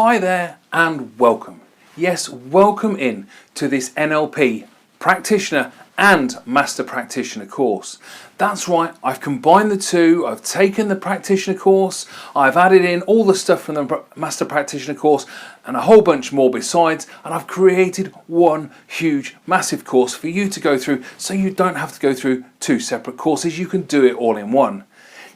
Hi there and welcome. Yes, welcome in to this NLP Practitioner and Master Practitioner course. That's right, I've combined the two. I've taken the Practitioner course, I've added in all the stuff from the Master Practitioner course and a whole bunch more besides, and I've created one huge, massive course for you to go through so you don't have to go through two separate courses. You can do it all in one.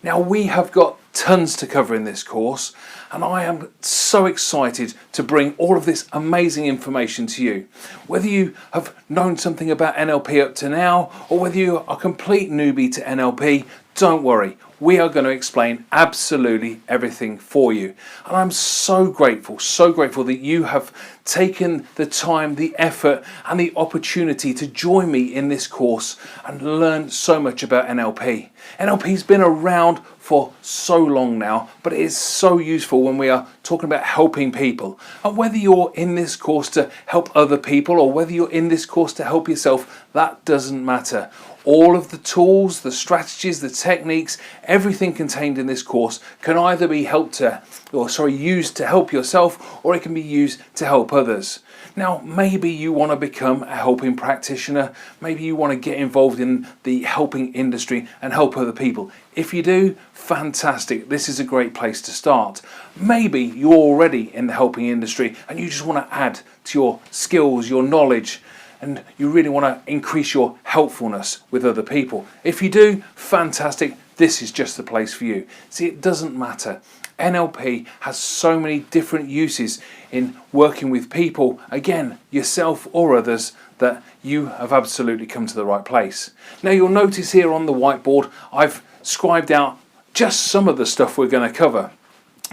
Now, we have got tons to cover in this course, and I am so excited to bring all of this amazing information to you. Whether you have known something about NLP up to now, or whether you are a complete newbie to NLP, don't worry. We are going to explain absolutely everything for you. And I'm so grateful that you have taken the time, the effort and the opportunity to join me in this course and learn so much about NLP. NLP's been around for so long now, but it is so useful when we are talking about helping people. And whether you're in this course to help other people or whether you're in this course to help yourself, that doesn't matter. All of the tools, the strategies, the techniques, everything contained in this course can either be used to help yourself, or it can be used to help others. Now, maybe you want to become a helping practitioner, maybe you want to get involved in the helping industry and help other people. If you do, fantastic, this is a great place to start. Maybe you're already in the helping industry and you just want to add to your skills, your knowledge, and you really want to increase your helpfulness with other people. If you do, fantastic, this is just the place for you. See, it doesn't matter. NLP has so many different uses in working with people, again, yourself or others, that you have absolutely come to the right place. Now, you'll notice here on the whiteboard, I've scribed out just some of the stuff we're going to cover.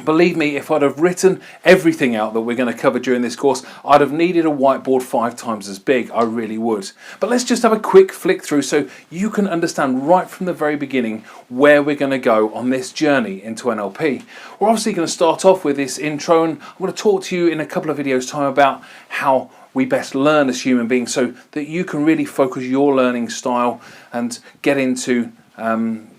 Believe me, if I'd have written everything out that we're going to cover during this course, I'd have needed a whiteboard 5 times as big. I really would. But let's just have a quick flick through so you can understand right from the very beginning where we're going to go on this journey into NLP. We're obviously going to start off with this intro, and I'm going to talk to you in a couple of videos' time about how we best learn as human beings so that you can really focus your learning style and get into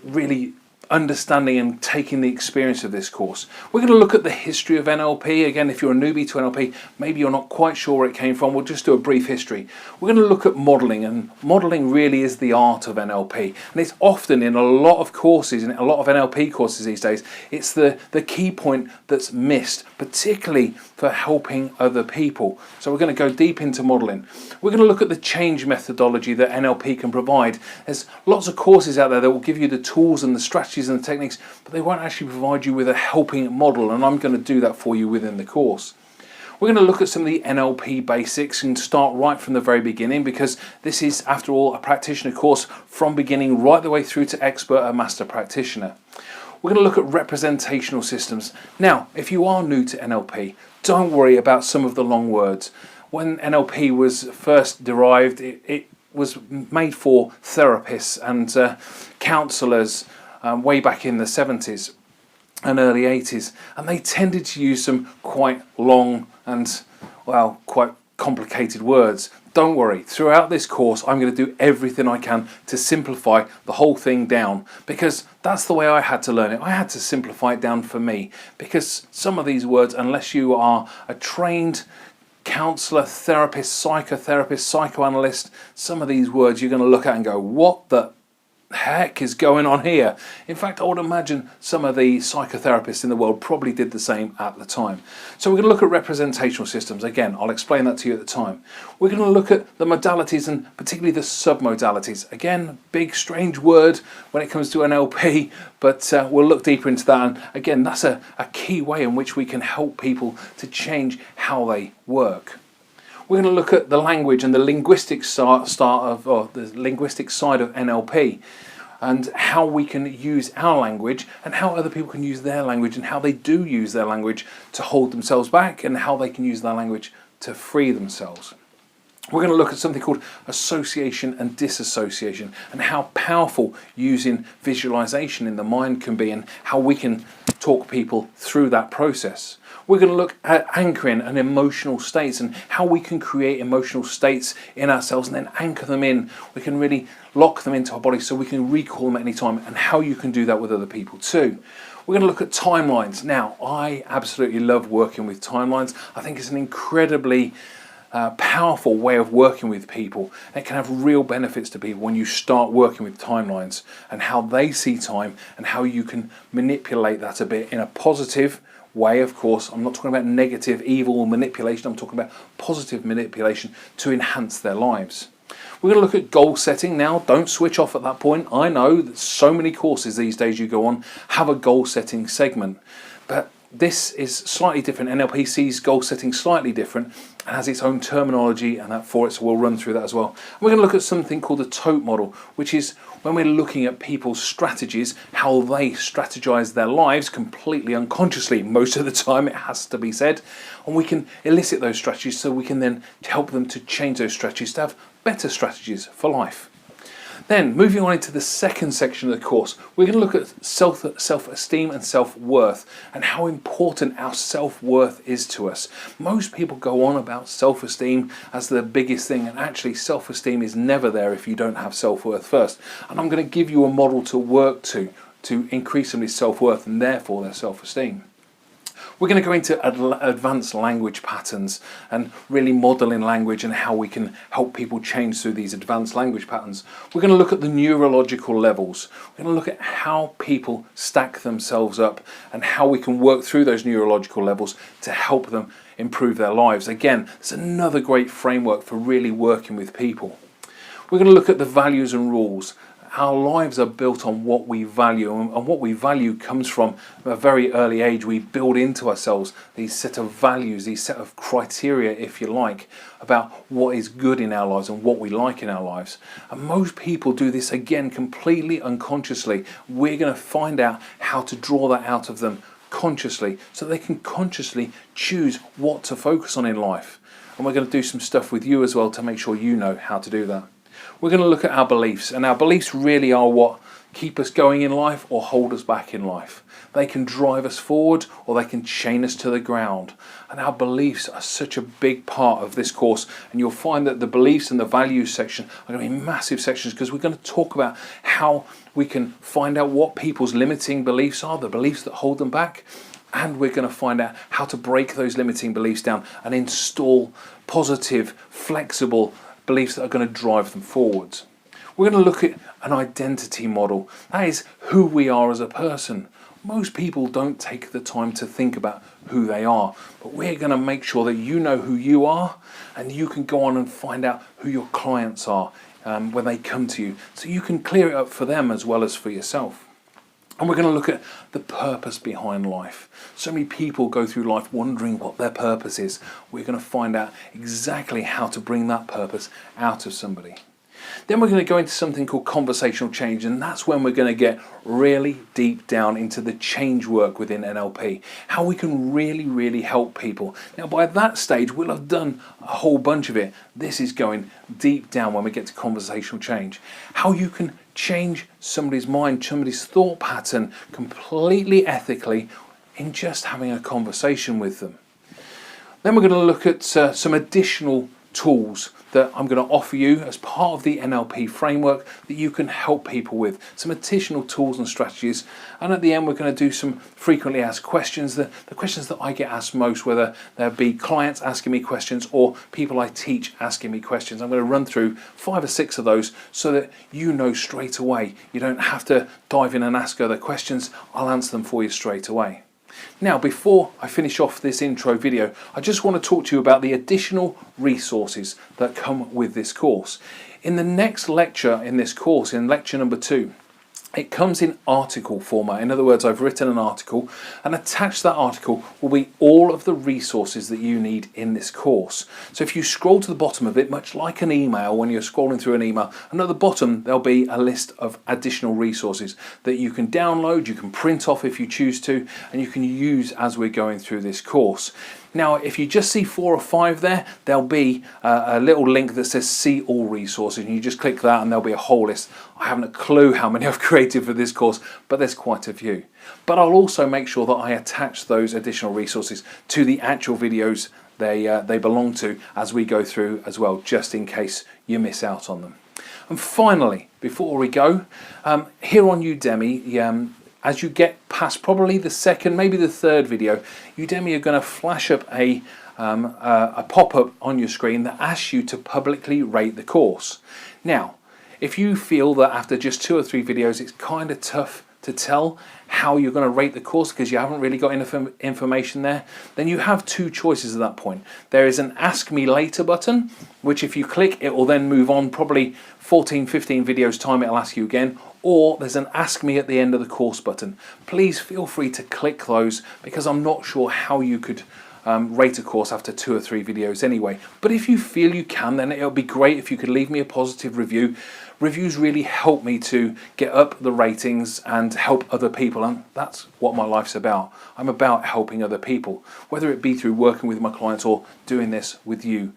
really understanding and taking the experience of this course. We're going to look at the history of NLP. Again, if you're a newbie to NLP, maybe you're not quite sure where it came from, we'll just do a brief history. We're going to look at modelling, and modelling really is the art of NLP, and it's often in a lot of courses, in a lot of NLP courses these days, it's the key point that's missed, particularly for helping other people. So we're going to go deep into modelling. We're going to look at the change methodology that NLP can provide. There's lots of courses out there that will give you the tools and the strategies and the techniques, but they won't actually provide you with a helping model, and I'm going to do that for you within the course. We're going to look at some of the NLP basics and start right from the very beginning, because this is, after all, a practitioner course from beginning right the way through to expert and master practitioner. We're going to look at representational systems. Now, if you are new to NLP, don't worry about some of the long words. When NLP was first derived, it was made for therapists and counsellors way back in the 70s and early 80s, and they tended to use some quite long and, well, quite complicated words. Don't worry, throughout this course I'm going to do everything I can to simplify the whole thing down, because that's the way I had to learn it. I had to simplify it down for me, because some of these words, unless you are a trained counsellor, therapist, psychotherapist, psychoanalyst, some of these words you're going to look at and go, what the heck is going on here? In fact, I would imagine some of the psychotherapists in the world probably did the same at the time. So we're going to look at representational systems. Again, I'll explain that to you at the time. We're going to look at the modalities and particularly the submodalities. Again, big strange word when it comes to NLP, but we'll look deeper into that. And again, that's a key way in which we can help people to change how they work. We're going to look at the language and the linguistic side of NLP, and how we can use our language and how other people can use their language, and how they do use their language to hold themselves back and how they can use their language to free themselves. We're going to look at something called association and disassociation, and how powerful using visualization in the mind can be, and how we can talk people through that process. We're going to look at anchoring and emotional states, and how we can create emotional states in ourselves and then anchor them in. We can really lock them into our body so we can recall them at any time, and how you can do that with other people too. We're going to look at timelines. Now, I absolutely love working with timelines. I think it's an incredibly powerful way of working with people. It can have real benefits to people when you start working with timelines and how they see time and how you can manipulate that a bit in a positive way. Of course, I'm not talking about negative, evil manipulation. I'm talking about positive manipulation to enhance their lives. We're going to look at goal setting now. Don't switch off at that point. I know that so many courses these days you go on have a goal setting segment, but this is slightly different. NLP sees goal setting slightly different and has its own terminology and that for it, so we'll run through that as well. And we're going to look at something called the TOTE model, which is when we're looking at people's strategies, how they strategize their lives completely unconsciously. Most of the time, it has to be said, and we can elicit those strategies so we can then help them to change those strategies to have better strategies for life. Then, moving on into the second section of the course, we're going to look at self-esteem and self-worth and how important our self-worth is to us. Most people go on about self-esteem as the biggest thing, and actually self-esteem is never there if you don't have self-worth first. And I'm going to give you a model to work to increase somebody's self-worth and therefore their self-esteem. We're going to go into advanced language patterns and really modeling language and how we can help people change through these advanced language patterns. We're going to look at the neurological levels. We're going to look at how people stack themselves up and how we can work through those neurological levels to help them improve their lives. Again, it's another great framework for really working with people. We're going to look at the values and rules. Our lives are built on what we value, and what we value comes from a very early age. We build into ourselves these set of values, these set of criteria, if you like, about what is good in our lives and what we like in our lives. And most people do this, again, completely unconsciously. We're going to find out how to draw that out of them consciously so they can consciously choose what to focus on in life. And we're going to do some stuff with you as well to make sure you know how to do that. We're going to look at our beliefs, and our beliefs really are what keep us going in life or hold us back in life. They can drive us forward or they can chain us to the ground. And our beliefs are such a big part of this course, and you'll find that the beliefs and the values section are going to be massive sections because we're going to talk about how we can find out what people's limiting beliefs are, the beliefs that hold them back. And we're going to find out how to break those limiting beliefs down and install positive, flexible beliefs that are going to drive them forwards. We're going to look at an identity model. That is who we are as a person. Most people don't take the time to think about who they are, but we're going to make sure that you know who you are, and you can go on and find out who your clients are when they come to you, so you can clear it up for them as well as for yourself. And we're going to look at the purpose behind life. So many people go through life wondering what their purpose is. We're going to find out exactly how to bring that purpose out of somebody. Then we're going to go into something called conversational change, and that's when we're going to get really deep down into the change work within NLP, how we can really help people. Now, by that stage, we'll have done a whole bunch of it. This is going deep down when we get to conversational change, how you can change somebody's mind, somebody's thought pattern completely ethically in just having a conversation with them. Then we're going to look at some additional tools that I'm going to offer you as part of the NLP framework that you can help people with, some additional tools and strategies. And at the end, we're going to do some frequently asked questions, the questions that I get asked most, whether there be clients asking me questions or people I teach asking me questions. I'm going to run through 5 or 6 of those so that you know straight away. You don't have to dive in and ask other questions. I'll answer them for you straight away. Now, before I finish off this intro video, I just want to talk to you about the additional resources that come with this course. In the next lecture in this course, in lecture number 2, it comes in article format. In other words, I've written an article, and attached to that article will be all of the resources that you need in this course. So if you scroll to the bottom of it, much like an email, when you're scrolling through an email, and at the bottom there'll be a list of additional resources that you can download, you can print off if you choose to, and you can use as we're going through this course. Now, if you just see 4 or 5 there, there'll be a little link that says see all resources, and you just click that and there'll be a whole list. I haven't a clue how many I've created for this course, but there's quite a few. But I'll also make sure that I attach those additional resources to the actual videos they belong to as we go through as well, just in case you miss out on them. And finally, before we go, here on Udemy, as you get past probably the second, maybe the third video, Udemy are going to flash up a pop-up on your screen that asks you to publicly rate the course. Now, if you feel that after just 2 or 3 videos it's kind of tough to tell how you're going to rate the course because you haven't really got enough information there, then you have 2 choices at that point. There is an Ask Me Later button, which if you click, it will then move on probably 14, 15 videos time, it'll ask you again, or there's an Ask Me at the end of the course button. Please feel free to click those because I'm not sure how you could rate a course after 2 or 3 videos anyway. But if you feel you can, then it'll be great if you could leave me a positive review. Reviews really help me to get up the ratings and help other people, and that's what my life's about. I'm about helping other people, whether it be through working with my clients or doing this with you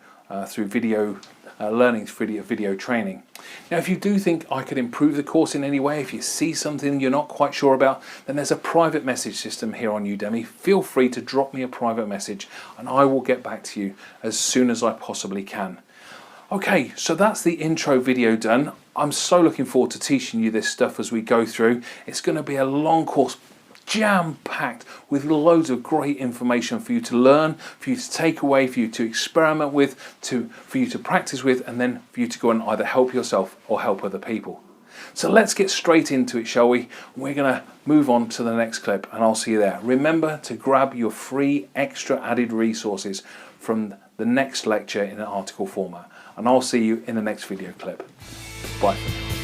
through video learning, video training. Now, if you do think I could improve the course in any way, if you see something you're not quite sure about, then there's a private message system here on Udemy. Feel free to drop me a private message and I will get back to you as soon as I possibly can. Okay, so that's the intro video done. I'm so looking forward to teaching you this stuff as we go through. It's going to be a long course, jam-packed with loads of great information for you to learn, for you to take away, for you to experiment with, for you to practice with, and then for you to go and either help yourself or help other people. So let's get straight into it, shall we? We're going to move on to the next clip and I'll see you there. Remember to grab your free extra added resources from the next lecture in an article format. And I'll see you in the next video clip. Bye for now.